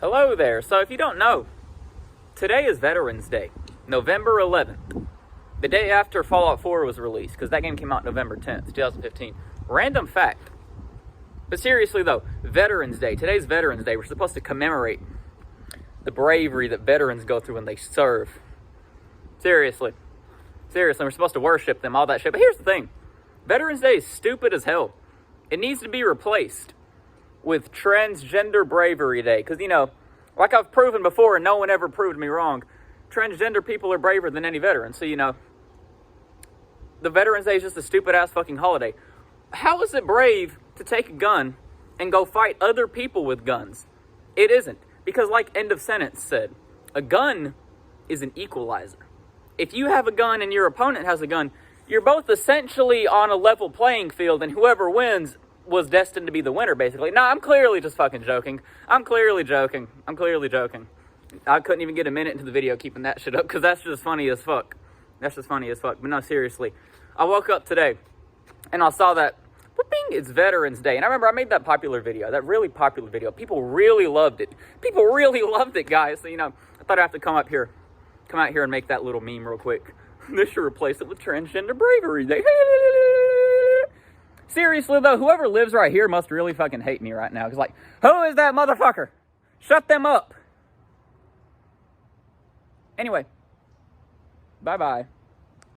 Hello there. So if you don't know, today is Veterans Day, November 11th. The day after Fallout 4 was released, because that game came out November 10th, 2015. Random fact. But seriously though, Veterans Day. Today's Veterans Day. We're supposed to commemorate the bravery that veterans go through when they serve. Seriously, we're supposed to worship them, all that shit. But here's the thing. Veterans Day is stupid as hell. It needs to be replaced with Transgender Bravery Day. Because, you know, like I've proven before and no one ever proved me wrong, transgender people are braver than any veteran. So, you know, the Veterans Day is just a stupid-ass fucking holiday. How is it brave to take a gun and go fight other people with guns? It isn't. Because like End of Sentence said, a gun is an equalizer. If you have a gun and your opponent has a gun, you're both essentially on a level playing field, and whoever wins was destined to be the winner, basically. No, I'm clearly just fucking joking. I'm clearly joking. I couldn't even get a minute into the video keeping that shit up, because that's just funny as fuck. But no, seriously. I woke up today, and I saw that, whooping, it's Veterans Day. And I remember I made that really popular video. People really loved it. Guys. So, you know, I thought I'd have to come out here and make that little meme real quick. They should replace it with Transgender Bravery Day. Seriously, though, whoever lives right here must really fucking hate me right now. Because, like, who is that motherfucker? Shut them up. Anyway, bye-bye.